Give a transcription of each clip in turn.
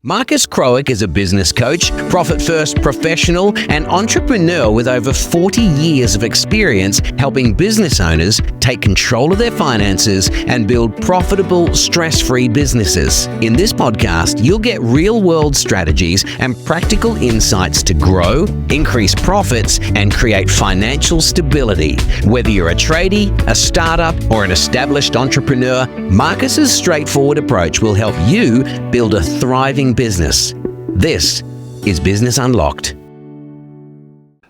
Marcus Kroek is a business coach, profit-first professional, and entrepreneur with over 40 years of experience helping business owners take control of their finances and build profitable, stress-free businesses. In this podcast, you'll get real-world strategies and practical insights to grow, increase profits, and create financial stability. Whether you're a tradie, a startup, or an established entrepreneur, Marcus's straightforward approach will help you build a thriving business. This is Business Unlocked.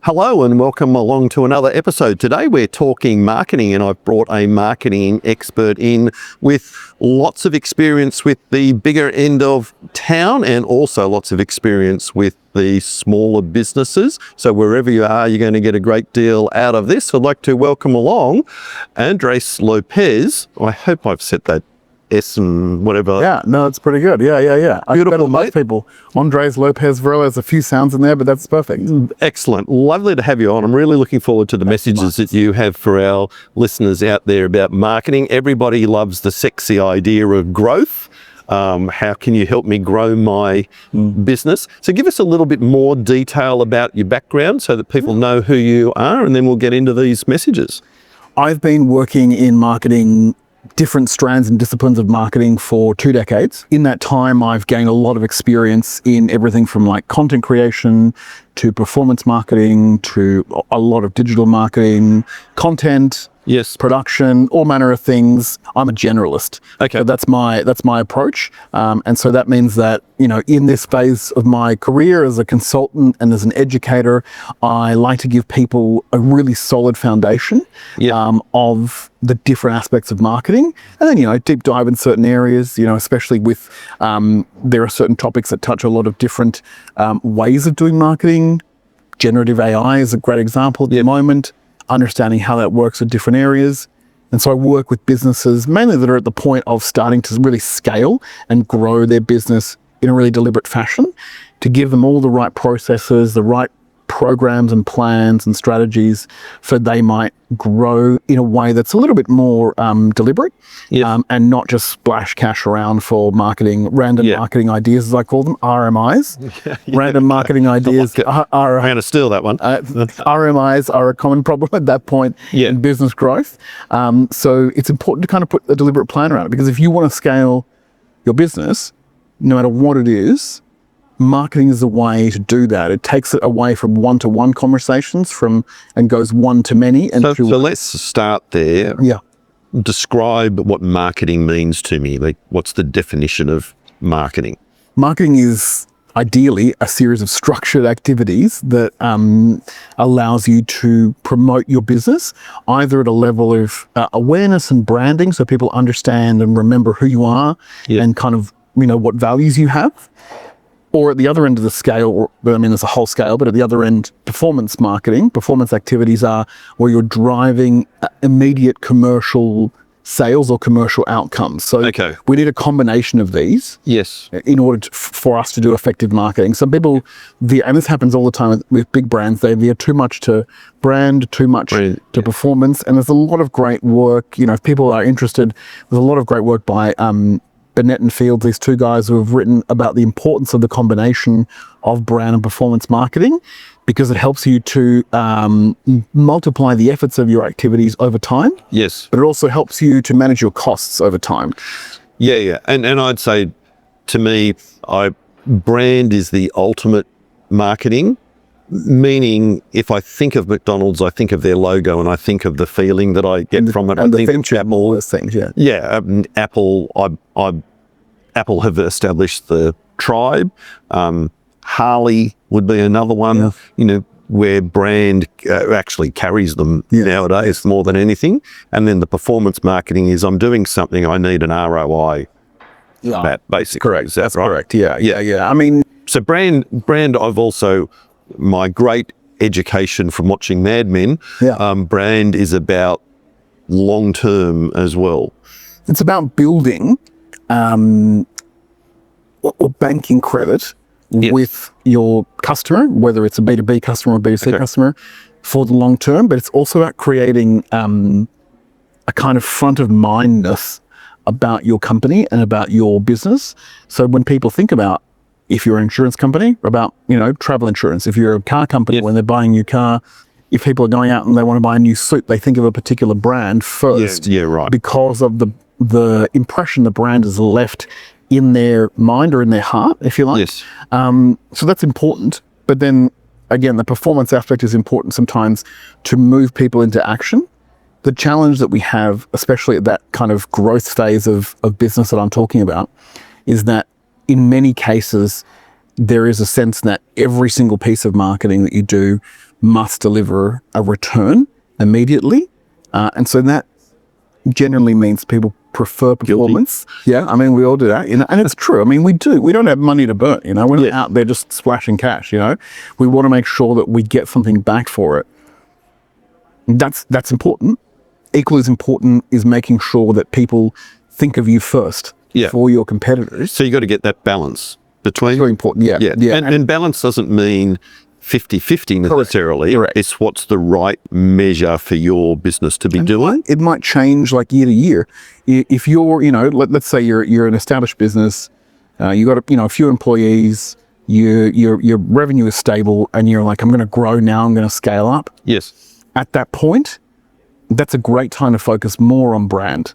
Hello and welcome along to another episode. Today we're talking marketing, and I've brought a marketing expert in with lots of experience with the bigger end of town and also lots of experience with the smaller businesses. So wherever you are, you're going to get a great deal out of this. I'd like to welcome along Andres Lopez. I hope I've said that S and whatever. Yeah, no, it's pretty good. Yeah. Beautiful, mate. People. Andres Lopez Varela has a few sounds in there, but that's perfect. Excellent. Lovely to have you on. I'm really looking forward to the messages that you have for our listeners out there about marketing. Everybody loves the sexy idea of growth. How can you help me grow my business? So give us a little bit more detail about your background so that people know who you are, and then we'll get into these messages. I've been working in marketing, different strands and disciplines of marketing for 2 decades. In that time, I've gained a lot of experience in everything from like content creation to performance marketing to a lot of digital marketing, content, yes, production, all manner of things. I'm a generalist. Okay. So that's my approach. And so that means that, in this phase of my career as a consultant and as an educator, I like to give people a really solid foundation of the different aspects of marketing. And then, deep dive in certain areas, especially with, there are certain topics that touch a lot of different ways of doing marketing. Generative AI is a great example at the moment. Understanding how that works in different areas. And so I work with businesses mainly that are at the point of starting to really scale and grow their business in a really deliberate fashion, to give them all the right processes, the right programs and plans and strategies so they might grow in a way that's a little bit more deliberate and not just splash cash around for marketing, random marketing ideas, as I call them, RMIs. Random marketing ideas. I'm going to steal that one. RMIs are a common problem at that point in business growth. So it's important to kind of put a deliberate plan around it, because if you want to scale your business, no matter what it is, marketing is a way to do that. It takes it away from one-to-one conversations and goes one-to-many. So let's start there. Yeah. Describe what marketing means to me. Like, what's the definition of marketing? Marketing is ideally a series of structured activities that allows you to promote your business, either at a level of awareness and branding, so people understand and remember who you are and kind of, what values you have. Or at the other end of the scale, there's a whole scale, but at the other end, performance marketing, performance activities are where you're driving immediate commercial sales or commercial outcomes. So we need a combination of these in order for us to do effective marketing. Some people, and this happens all the time with big brands, they veer too much to brand, too much to performance. And there's a lot of great work, if people are interested, there's a lot of great work by Burnett and Fields, these two guys who have written about the importance of the combination of brand and performance marketing, because it helps you to multiply the efforts of your activities over time. Yes. But it also helps you to manage your costs over time. Yeah. And I'd say, to me, brand is the ultimate marketing. Meaning, if I think of McDonald's, I think of their logo and I think of the feeling that I get from it. And I think Apple, all those things, Apple, Apple have established the tribe. Harley would be another one, where brand actually carries them nowadays more than anything. And then the performance marketing is, I'm doing something, I need an ROI. That basically. Correct. That's right? Correct. Yeah. So brand, I've also, my great education from watching Mad Men, brand is about long-term as well. It's about building or banking credit with your customer, whether it's a B2B customer or B2C customer, for the long term, but it's also about creating a kind of front of mindness about your company and about your business. So when people think about if you're an insurance company, about, travel insurance. If you're a car company, when they're buying a new car, if people are going out and they want to buy a new suit, they think of a particular brand first. Yeah, right. Because of the impression the brand has left in their mind or in their heart, if you like. Yes. So that's important. But then again, the performance aspect is important sometimes to move people into action. The challenge that we have, especially at that kind of growth phase of business that I'm talking about, is that in many cases, there is a sense that every single piece of marketing that you do must deliver a return immediately. And so that generally means people prefer performance. Guilty. Yeah, I mean, we all do that, and it's true. I mean, we do. We don't have money to burn, We're not out there just splashing cash, We want to make sure that we get something back for it. That's important. Equally as important is making sure that people think of you first for your competitors. So you got to get that balance between. It's very important. Yeah. And balance doesn't mean 50-50 necessarily. Correct. It's what's the right measure for your business to be doing. It might change like year to year. If you're, let's say you're an established business, you got a few employees, your revenue is stable, and you're like, I'm going to grow now, I'm going to scale up. Yes. At that point, that's a great time to focus more on brand.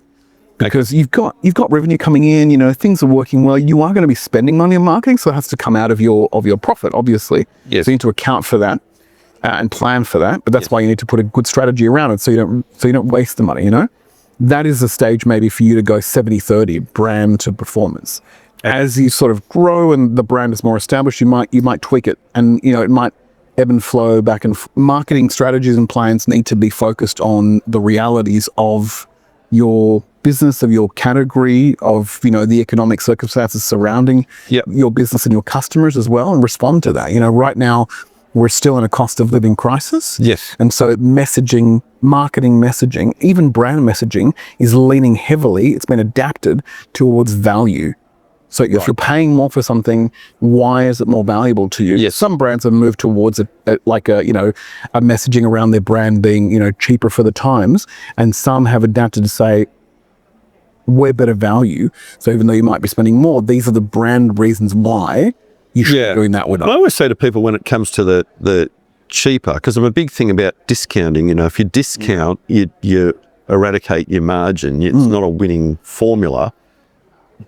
Because you've got revenue coming in, things are working well. You are going to be spending money on marketing, so it has to come out of your profit, obviously. Yes. So you need to account for that and plan for that. But that's why you need to put a good strategy around it, so you don't waste the money. That is a stage maybe for you to go 70-30 brand to performance. As you sort of grow and the brand is more established, you might tweak it, and it might ebb and flow back and marketing strategies and plans need to be focused on the realities of your business, of your category, of the economic circumstances surrounding your business and your customers as well, and respond to that. Right now we're still in a cost of living crisis. Yes. And so messaging, marketing messaging, even brand messaging is leaning heavily, it's been adapted towards value. So if you're paying more for something, why is it more valuable to you? Yes. Some brands have moved towards a messaging around their brand being, cheaper for the times. And some have adapted to say, we're better value. So even though you might be spending more, these are the brand reasons why you should be doing that with us. I always say to people when it comes to the cheaper, because I'm a big thing about discounting, if you discount, you eradicate your margin. It's not a winning formula.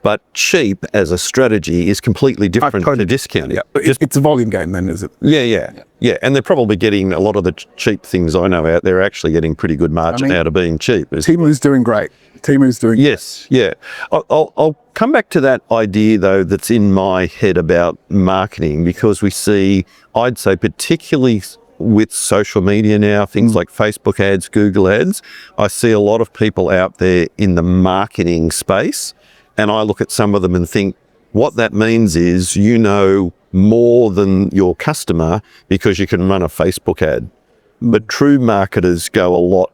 But cheap as a strategy is completely different to discounting. Yeah. It's a volume game then, is it? Yeah. And they're probably getting a lot of the cheap things I know out there, actually getting pretty good margin out of being cheap. Timu's doing great. Yes, yeah. I'll come back to that idea, though, that's in my head about marketing, because we see, I'd say particularly with social media now, things like Facebook ads, Google ads, I see a lot of people out there in the marketing space. And I look at some of them and think, what that means is more than your customer because you can run a Facebook ad. But true marketers go a lot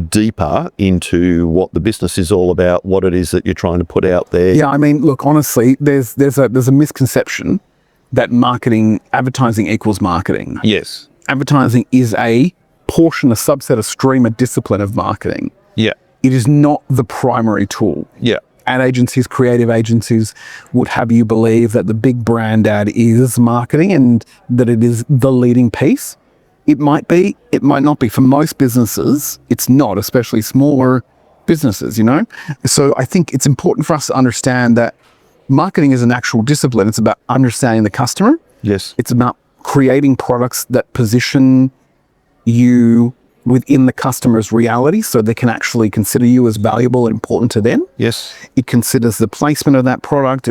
deeper into what the business is all about, what it is that you're trying to put out there. Yeah, I mean, look, honestly, there's a misconception that advertising equals marketing. Yes. Advertising is a portion, a subset, a stream, a discipline of marketing. Yeah. It is not the primary tool. Yeah. Ad agencies, creative agencies would have you believe that the big brand ad is marketing and that it is the leading piece. It might be, it might not be. For most businesses, it's not, especially smaller businesses, So I think it's important for us to understand that marketing is an actual discipline. It's about understanding the customer. Yes. It's about creating products that position you within the customer's reality so they can actually consider you as valuable and important to them. Yes. It considers the placement of that product,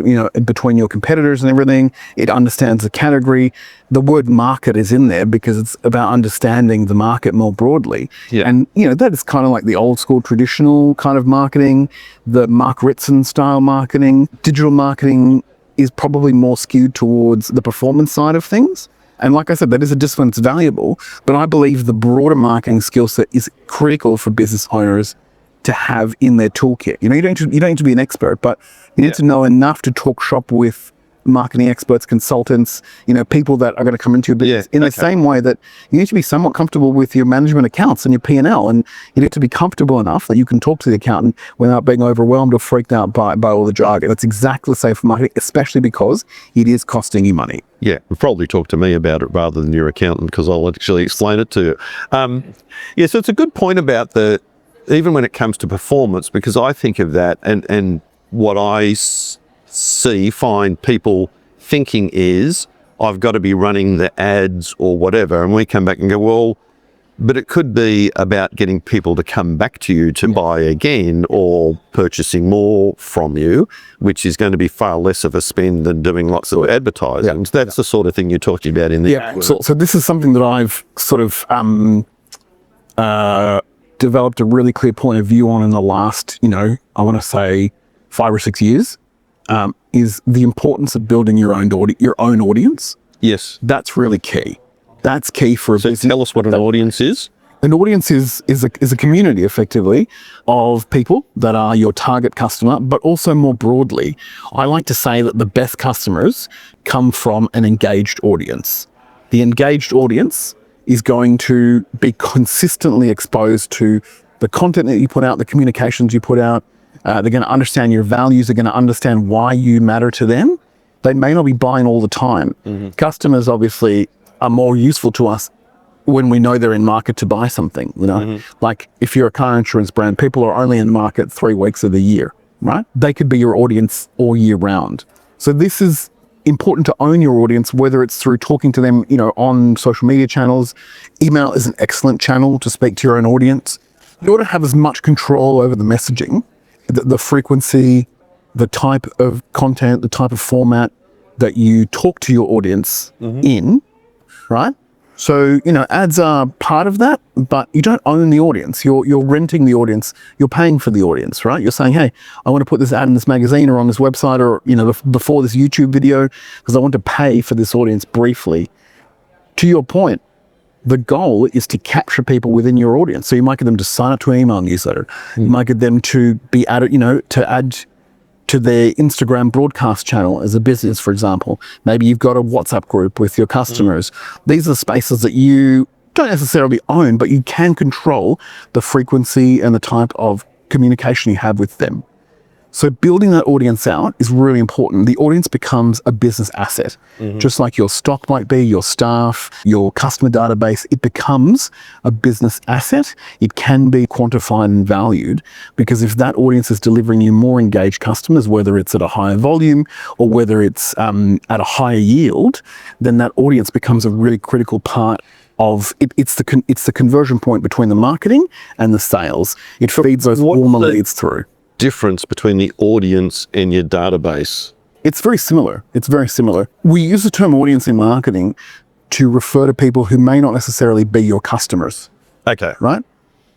between your competitors and everything. It understands the category. The word market is in there because it's about understanding the market more broadly. Yeah. And, that is kind of like the old school traditional kind of marketing, the Mark Ritson style marketing. Digital marketing is probably more skewed towards the performance side of things. And like I said, that is a discipline that's valuable, but I believe the broader marketing skill set is critical for business owners to have in their toolkit. You don't need to be an expert, but you need to know enough to talk shop with marketing experts, consultants, people that are going to come into your business in the same way that you need to be somewhat comfortable with your management accounts and your P&L, and you need to be comfortable enough that you can talk to the accountant without being overwhelmed or freaked out by all the jargon. It's exactly the same for marketing, especially because it is costing you money. Yeah, probably talk to me about it rather than your accountant, because I'll actually explain it to you. So it's a good point about even when it comes to performance, because I think of that and what I find people thinking is, I've got to be running the ads or whatever. And we come back and go, well, but it could be about getting people to come back to you to buy again or purchasing more from you, which is going to be far less of a spend than doing lots of advertising. That's the sort of thing you're talking about in there. So this is something that I've sort of developed a really clear point of view on in the last, I want to say 5 or 6 years, is the importance of building your own audience. Yes. That's really key. That's key for a business. Tell us what an audience is. An audience is a community, effectively, of people that are your target customer, but also more broadly, I like to say that the best customers come from an engaged audience. The engaged audience is going to be consistently exposed to the content that you put out, the communications you put out. They're going to understand your values. They're going to understand why you matter to them. They may not be buying all the time. Customers, obviously, are more useful to us when we know they're in market to buy something. Like if you're a car insurance brand, people are only in market 3 weeks of the year, right? They could be your audience all year round. So this is important to own your audience, whether it's through talking to them, on social media channels. Email is an excellent channel to speak to your own audience. In order to have as much control over the messaging, the frequency, the type of content, the type of format that you talk to your audience in, right? So, ads are part of that, but you don't own the audience. You're renting the audience. You're paying for the audience, right? You're saying, hey, I want to put this ad in this magazine or on this website or, before this YouTube video, because I want to pay for this audience briefly. To your point, the goal is to capture people within your audience. So you might get them to sign up to an email newsletter. You might get them to be added, to add to their Instagram broadcast channel as a business, for example. Maybe you've got a WhatsApp group with your customers. These are spaces that you don't necessarily own, but you can control the frequency and the type of communication you have with them. So building that audience out is really important. The audience becomes a business asset, just like your stock might be, your staff, your customer database. It becomes a business asset. It can be quantified and valued, because if that audience is delivering you more engaged customers, whether it's at a higher volume or whether it's at a higher yield, then that audience becomes a really critical part of it. It's the conversion point between the marketing and the sales. It feeds those warmer leads through. Difference between the audience and your database? It's very similar. We use the term audience in marketing to refer to people who may not necessarily be your customers. Okay. Right?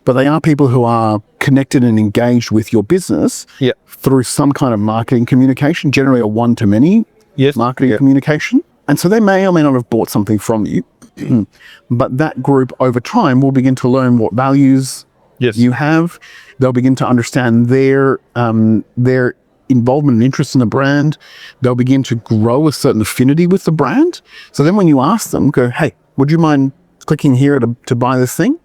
But they are people who are connected and engaged with your business through some kind of marketing communication, generally a one-to-many marketing communication. And so they may or may not have bought something from you, but that group over time will begin to learn what values you have. They'll begin to understand their involvement and interest in the brand. They'll begin to grow a certain affinity with the brand. So then when you ask them, go, hey, would you mind clicking here to buy this thing?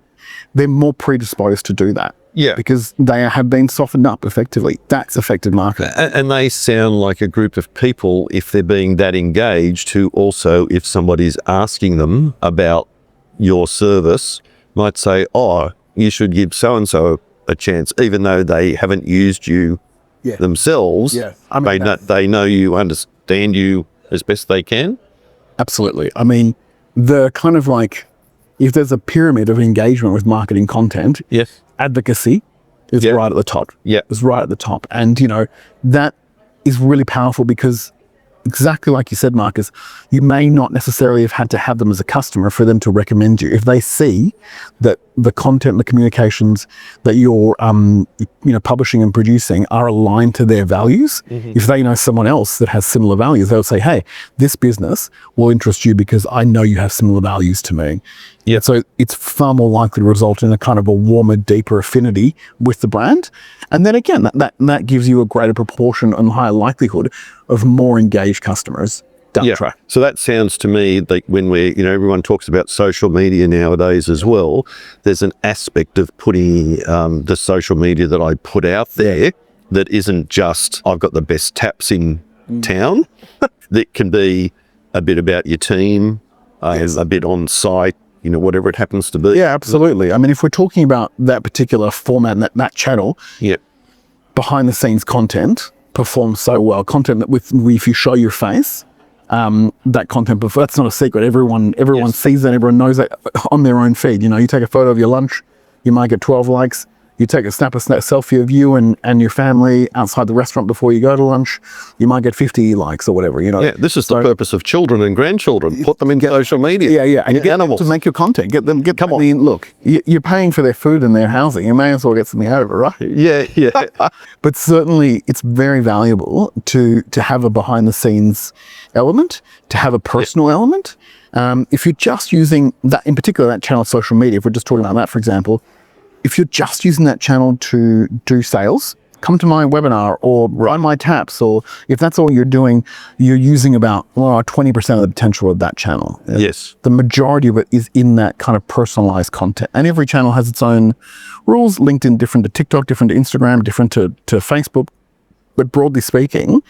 They're more predisposed to do that. Yeah. Because they have been softened up effectively. That's effective marketing. And they sound like a group of people, if they're being that engaged, who also, if somebody's asking them about your service, might say, oh, you should give so-and-so a chance, even though they haven't used you themselves. Yeah. They know you, understand you as best they can. Absolutely. I mean, the kind of like, if there's a pyramid of engagement with marketing content, advocacy is right at the top. It's right at the top. And, that is really powerful because exactly like you said, Marcus, you may not necessarily have had to have them as a customer for them to recommend you. If they see that the content, the communications that you're, publishing and producing are aligned to their values. If they know someone else that has similar values, they'll say, hey, this business will interest you because I know you have similar values to me. Yeah. So it's far more likely to result in a kind of a warmer, deeper affinity with the brand. And then again, that gives you a greater proportion and higher likelihood of more engaged customers down the track. So that sounds to me like when everyone talks about social media nowadays as well, there's an aspect of putting the social media that I put out there that isn't just, I've got the best taps in town. That can be a bit about your team, a bit on site, whatever it happens to be. Yeah, absolutely. I mean, if we're talking about that particular format and that channel, behind the scenes content performs so well. Content that if you show your face, that content, but that's not a secret. Everyone sees that. Everyone knows that on their own feed. You take a photo of your lunch, you might get 12 likes. You take a selfie of you and your family outside the restaurant before you go to lunch, you might get 50 likes or whatever. Yeah, this is the purpose of children and grandchildren. Put them in social media. Yeah, and you get animals to make your content. Come on. Look, you're paying for their food and their housing. You may as well get something out of it, right? Yeah. But certainly, it's very valuable to have a behind the scenes element, to have a personal element. If you're just using that, in particular, that channel of social media, if we're just talking about that, for example, if you're just using that channel to do sales, come to my webinar or run my taps, or if that's all you're doing, you're using about 20% of the potential of that channel. Yes. The majority of it is in that kind of personalized content. And every channel has its own rules. LinkedIn different to TikTok, different to Instagram, different to Facebook. But broadly speaking,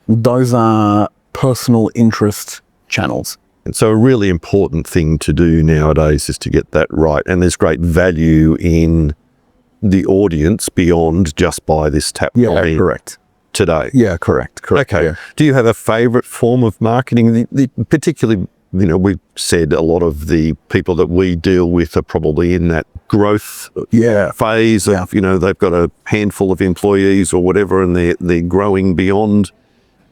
those are personal interest channels. And so a really important thing to do nowadays is to get that right. And there's great value in the audience beyond just buy this tap correct. Today. Yeah, correct. Okay. Yeah. Do you have a favorite form of marketing? Particularly, we've said a lot of the people that we deal with are probably in that growth phase of, they've got a handful of employees or whatever, and they're growing beyond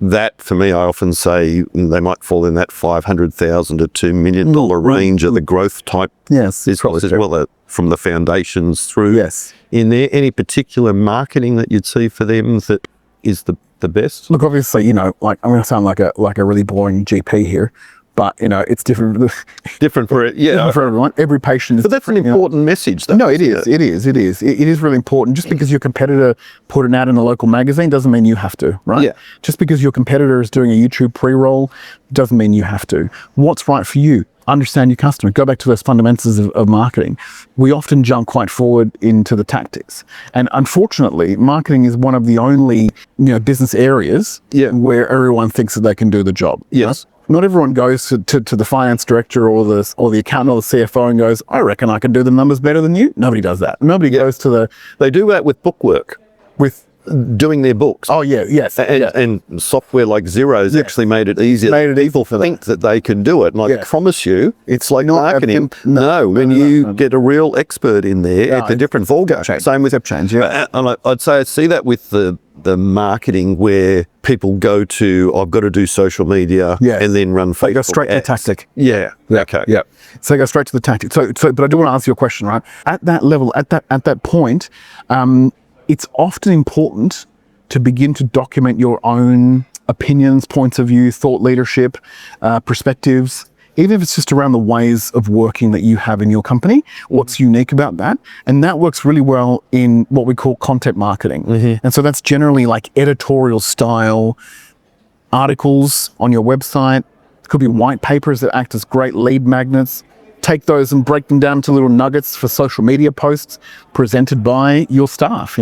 that. For me, I often say they might fall in that $500,000 to $2 million range of the growth type business as well, from the foundations through. Yes. In there, any particular marketing that you'd see for them that is the best? Look, obviously, I'm going to sound like a really boring GP here, but it's different. Different for it, different for everyone. Every patient is. But that's an important message, though. No, it is. It is really important. Just because your competitor put an ad in a local magazine doesn't mean you have to, right? Yeah. Just because your competitor is doing a YouTube pre-roll doesn't mean you have to. What's right for you? Understand your customer. Go back to those fundamentals of marketing. We often jump quite forward into the tactics. And unfortunately, marketing is one of the only business areas where everyone thinks that they can do the job. Yes. Right? Not everyone goes to the finance director or the accountant or the CFO and goes, I reckon I can do the numbers better than you. Nobody does that. Nobody goes to They do that with bookwork. with doing their books. Oh yeah, yes. And software like Xero's actually made it easier. Made it easy for them. Think that they can do it. And I promise you, it's like marketing. When you get a real expert in there, it's a different ballgame. Same with change. And I'd say I see that with the marketing where people go to, I've got to do social media and then run Facebook. They go straight to the tactic. Yeah. Okay. Yeah. So they go straight to the tactic. So but I do want to answer your question, right? At that level, at that point, it's often important to begin to document your own opinions, points of view, thought leadership, perspectives, even if it's just around the ways of working that you have in your company, what's unique about that. And that works really well in what we call content marketing. Mm-hmm. And so that's generally like editorial style articles on your website. It could be white papers that act as great lead magnets. Take those and break them down to little nuggets for social media posts presented by your staff,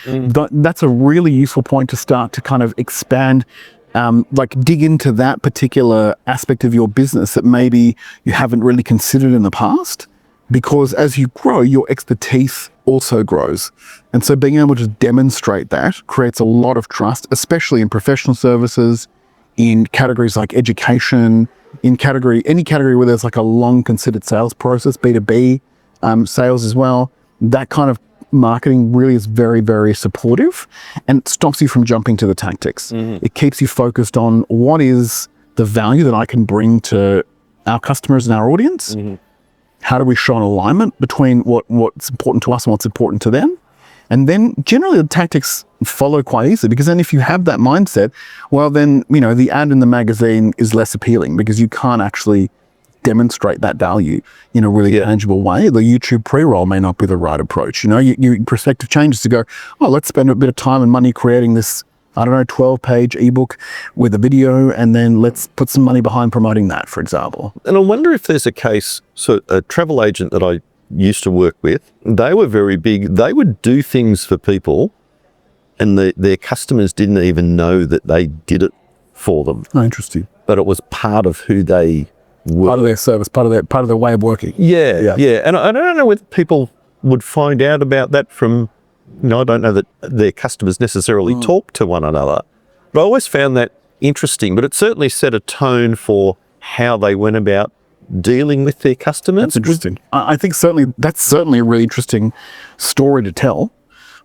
That's a really useful point to start to kind of expand, dig into that particular aspect of your business that maybe you haven't really considered in the past, because as you grow, your expertise also grows. And so being able to demonstrate that creates a lot of trust, especially in professional services, in categories like education, any category where there's like a long considered sales process, B2B sales as well. That kind of marketing really is very, very supportive and stops you from jumping to the tactics. Mm-hmm. It keeps you focused on what is the value that I can bring to our customers and our audience. Mm-hmm. How do we show an alignment between what's important to us and what's important to them? And then generally the tactics follow quite easily, because then if you have that mindset, well then, the ad in the magazine is less appealing because you can't actually demonstrate that value in a really tangible way. The YouTube pre-roll may not be the right approach. Your perspective changes to go, oh, let's spend a bit of time and money creating this, 12-page ebook with a video, and then let's put some money behind promoting that, for example. And I wonder if there's a case, so a travel agent that I used to work with, they were very big. They would do things for people and their customers didn't even know that they did it for them. Oh, interesting. But it was part of who they were. Part of their service, part of their way of working. Yeah. And I don't know whether people would find out about that from, I don't know that their customers necessarily talk to one another. But I always found that interesting. But it certainly set a tone for how they went about dealing with their customers. That's interesting. I think that's certainly a really interesting story to tell,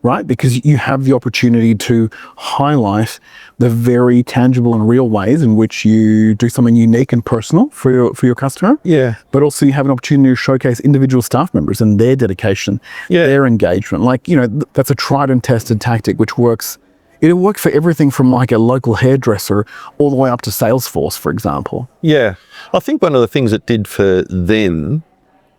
right? Because you have the opportunity to highlight the very tangible and real ways in which you do something unique and personal for your customer. Yeah. But also you have an opportunity to showcase individual staff members and their dedication, their engagement. That's a tried and tested tactic which works. It'll work for everything from like a local hairdresser all the way up to Salesforce, for example. Yeah. I think one of the things it did for them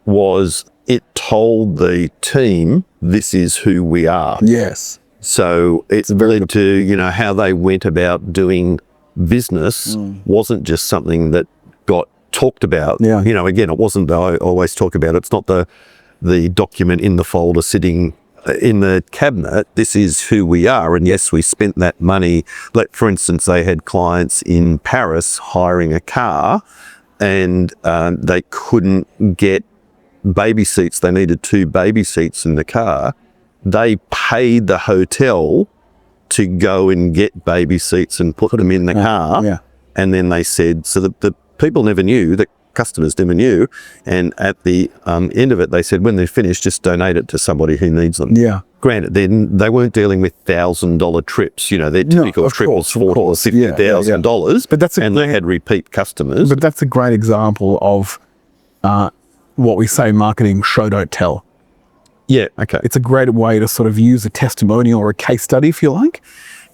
was it told the team, this is who we are. Yes. So it led to, how they went about doing business wasn't just something that got talked about. Yeah. Again, it wasn't, I always talk about, it's not the document in the folder sitting in the cabinet. This is who we are. And yes, we spent that money. Like, for instance, they had clients in Paris hiring a car and they couldn't get baby seats. They needed 2 baby seats in the car. They paid the hotel to go and get baby seats and put them in the car. Yeah. And then they said, so the people never knew, the customers never knew. And at the end of it, they said, when they're finished, just donate it to somebody who needs them. Yeah. Granted, then they weren't dealing with $1,000 trips. Their typical trip was $40,000 or $50,000. But and they had repeat customers. But that's a great example of what we say in marketing, show, don't tell. Yeah, okay. It's a great way to sort of use a testimonial or a case study, if you like,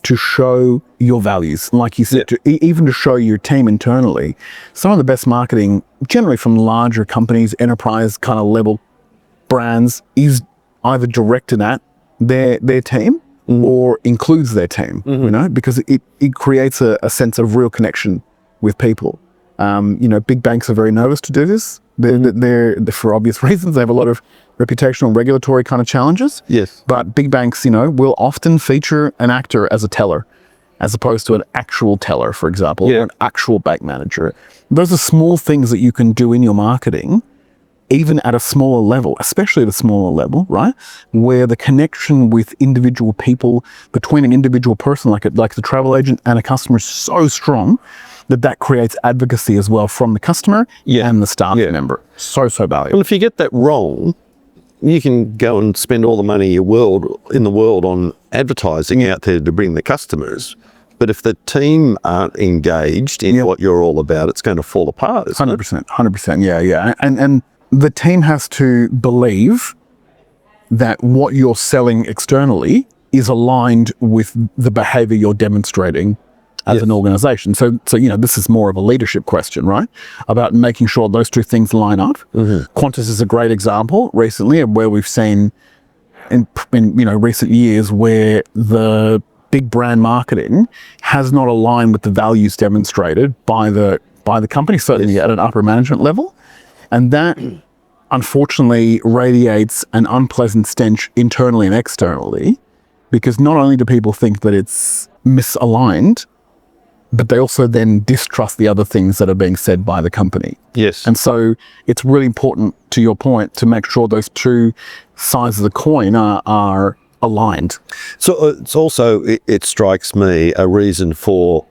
to show your values. Like you said, even to show your team internally. Some of the best marketing, generally from larger companies, enterprise kind of level brands, is either directed at their team or includes their team, because it creates a sense of real connection with people. Big banks are very nervous to do this. They're for obvious reasons. They have a lot of reputational and regulatory kind of challenges. Yes. But big banks, will often feature an actor as a teller, as opposed to an actual teller, for example, or an actual bank manager. Those are small things that you can do in your marketing, even at a smaller level, especially at a smaller level, right? Where the connection with individual people, between an individual person like the travel agent and a customer, is so strong that creates advocacy as well from the customer and the staff member. So valuable. Well, if you get that wrong, you can go and spend all the money in the world on advertising out there to bring the customers. But if the team aren't engaged in what you're all about, it's going to fall apart, isn't it? 100%. Yeah. And the team has to believe that what you're selling externally is aligned with the behavior you're demonstrating as an organization. So this is more of a leadership question, right? About making sure those two things line up. Qantas is a great example recently of where we've seen in recent years where the big brand marketing has not aligned with the values demonstrated by the company, certainly at an upper management level. And that unfortunately radiates an unpleasant stench internally and externally, because not only do people think that it's misaligned, but they also then distrust the other things that are being said by the company. Yes. And so it's really important, to your point, to make sure those two sides of the coin are aligned. So it's also, it strikes me, a reason for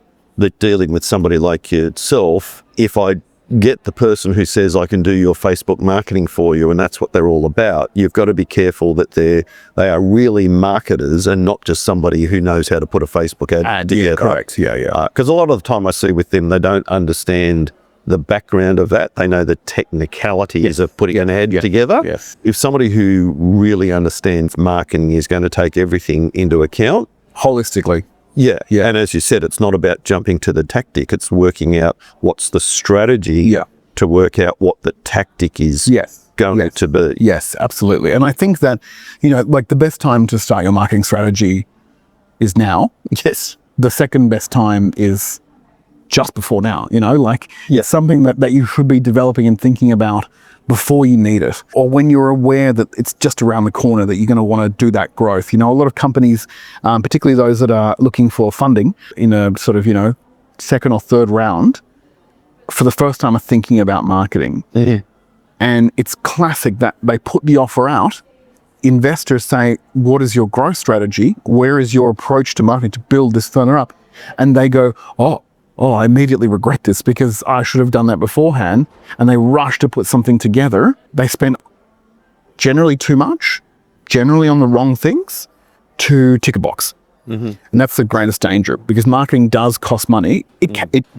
dealing with somebody like yourself. If I get the person who says, I can do your Facebook marketing for you, and that's what they're all about, you've got to be careful that they are really marketers and not just somebody who knows how to put a Facebook ad together. Correct. Yeah. Because a lot of the time I see with them, they don't understand the background of that. They know the technicalities of putting an ad together. Yes. If somebody who really understands marketing is going to take everything into account. Holistically. Yeah. And as you said, it's not about jumping to the tactic. It's working out what's the strategy to work out what the tactic is going to be. Yes, absolutely. And I think that, like the best time to start your marketing strategy is now. Yes. The second best time is just before now, something that you should be developing and thinking about before you need it, or when you're aware that it's just around the corner that you're going to want to do that growth. A lot of companies, particularly those that are looking for funding in a sort of, second or third round, for the first time are thinking about marketing. Yeah. And it's classic that they put the offer out. Investors say, what is your growth strategy? Where is your approach to marketing to build this further up? And they go, oh, I immediately regret this because I should have done that beforehand. And they rush to put something together. They spend generally too much, generally on the wrong things to tick a box. Mm-hmm. And that's the greatest danger, because marketing does cost money. It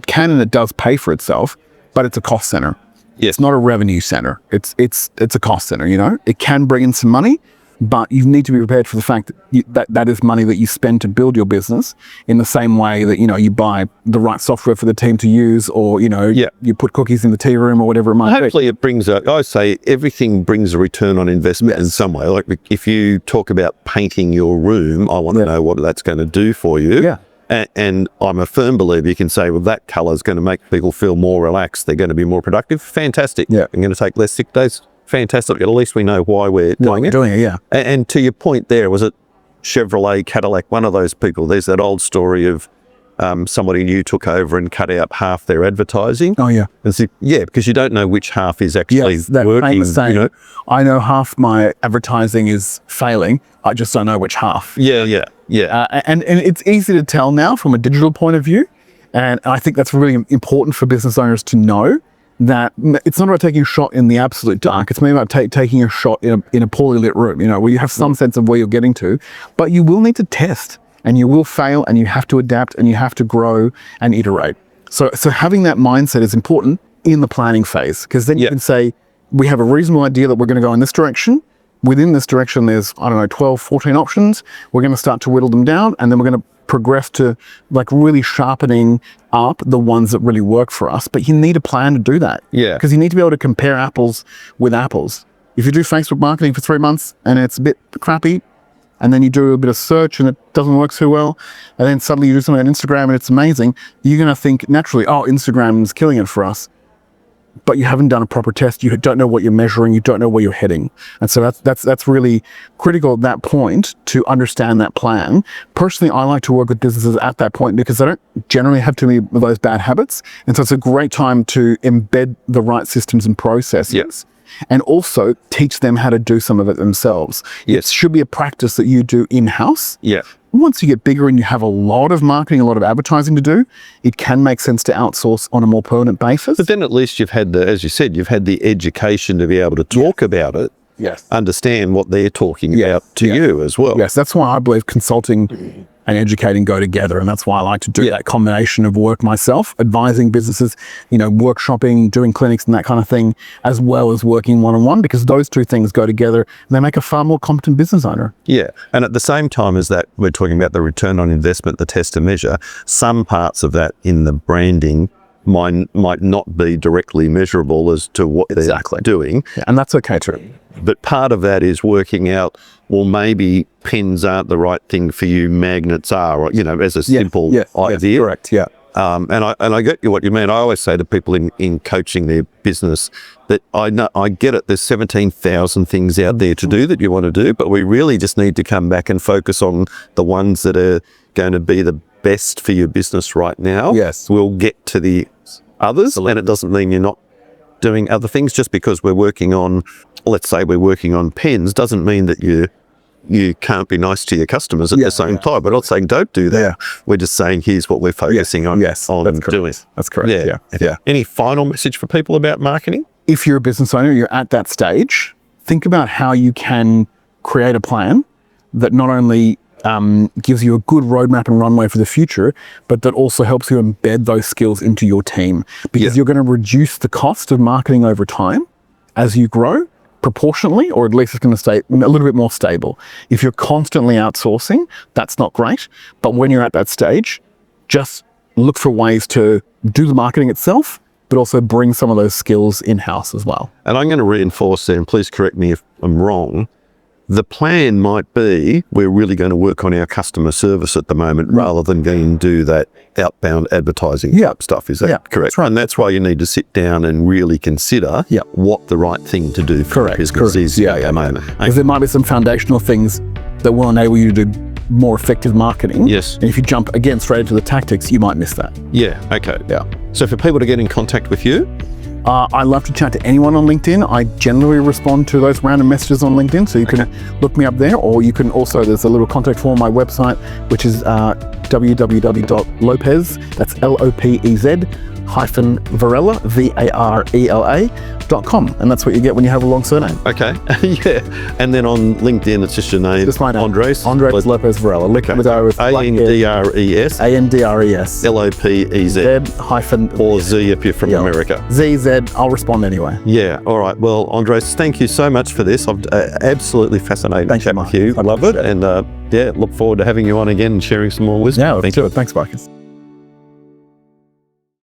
can and it does pay for itself, but it's a cost center. Yes. It's not a revenue center. It's a cost center, It can bring in some money, but you need to be prepared for the fact that that is money that you spend to build your business, in the same way that, you buy the right software for the team to use, or, you put cookies in the tea room or whatever it might be. Hopefully it brings I say everything brings a return on investment in some way. Like if you talk about painting your room, I want to know what that's going to do for you. Yeah. And I'm a firm believer you can say, well, that colour is going to make people feel more relaxed. They're going to be more productive. Fantastic. Yeah. I'm going to take less sick days. Fantastic. At least we know why we're doing it. Yeah. And to your point there, was it Chevrolet, Cadillac, one of those people? There's that old story of somebody new took over and cut out half their advertising. Oh, yeah. And so, because you don't know which half is actually that working. Famous saying, I know half my advertising is failing. I just don't know which half. Yeah. And it's easy to tell now from a digital point of view. And I think that's really important for business owners to know, that it's not about taking a shot in the absolute dark. It's maybe about taking a shot in a poorly lit room, where you have some sense of where you're getting to, but you will need to test, and you will fail, and you have to adapt, and you have to grow and iterate. So having that mindset is important in the planning phase, because then you can say, we have a reasonable idea that we're going to go in this direction. Within this direction, there's, 12, 14 options. We're going to start to whittle them down, and then we're going to progress to really sharpening up the ones that really work for us. But you need a plan to do that. Yeah. Because you need to be able to compare apples with apples. If you do Facebook marketing for 3 months and it's a bit crappy, and then you do a bit of search and it doesn't work so well, and then suddenly you do something on Instagram and it's amazing, you're going to think naturally, oh, Instagram's killing it for us. But you haven't done a proper test. You don't know what you're measuring. You don't know where you're heading. And so that's really critical at that point, to understand that plan. Personally, I like to work with businesses at that point, because they don't generally have too many of those bad habits. And so it's a great time to embed the right systems and processes. Yes. And also teach them how to do some of it themselves. Yes. It should be a practice that you do in-house. Yeah. Once you get bigger and you have a lot of marketing, a lot of advertising to do, it can make sense to outsource on a more permanent basis. But then at least you've had as you said, you've had the education to be able to talk about it. Yes. Understand what they're talking about to you as well. Yes, that's why I believe consulting and educating go together. And that's why I like to do that combination of work myself, advising businesses, workshopping, doing clinics and that kind of thing, as well as working one-on-one, because those two things go together and they make a far more competent business owner. Yeah. And at the same time as that, we're talking about the return on investment, the test and measure. Some parts of that in the branding might not be directly measurable as to what they're doing. Yeah, and that's okay too. But part of that is working out, well, maybe pens aren't the right thing for you, magnets are, or, as a simple idea. Correct, yeah. And I get you what you mean. I always say to people in coaching their business that I get it. There's 17,000 things out there to do that you want to do, but we really just need to come back and focus on the ones that are going to be the best for your business right now. Yes. We'll get to the others. Absolutely. And it doesn't mean you're not doing other things. Just because we're working on, let's say we're working on pens, doesn't mean that you can't be nice to your customers at the same time. We're not saying don't do that. Yeah. We're just saying here's what we're focusing on doing. That's correct. Yeah. Any final message for people about marketing? If you're a business owner, you're at that stage, think about how you can create a plan that not only gives you a good roadmap and runway for the future, but that also helps you embed those skills into your team, because you're going to reduce the cost of marketing over time as you grow proportionally, or at least it's going to stay a little bit more stable. If you're constantly outsourcing, that's not great. But when you're at that stage, just look for ways to do the marketing itself, but also bring some of those skills in-house as well. And I'm going to reinforce there, and please correct me if I'm wrong, the plan might be we're really going to work on our customer service at the moment rather than going and do that outbound advertising type stuff. Is that correct? That's right. And that's why you need to sit down and really consider what the right thing to do for your business is at the moment. Because there might be some foundational things that will enable you to do more effective marketing. Yes. And if you jump again straight into the tactics, you might miss that. Yeah, okay. Yeah. So for people to get in contact with you, I love to chat to anyone on LinkedIn. I generally respond to those random messages on LinkedIn, so you can look me up there, or you can also, there's a little contact form on my website, which is www.lopez, that's Lopez -Varela, VARELA.com. And that's what you get when you have a long surname. Okay. Yeah. And then on LinkedIn, it's just your name. Just my name. Andres Lopez Varela. Okay. With Andres. Andres. Lopez. Or Z if you're from America. ZZ. I'll respond anyway. Yeah. All right. Well, Andres, thank you so much for this. I'm absolutely fascinated to chat with you. I love it. And look forward to having you on again and sharing some more wisdom. Yeah, let's do it. Thanks, Marcus.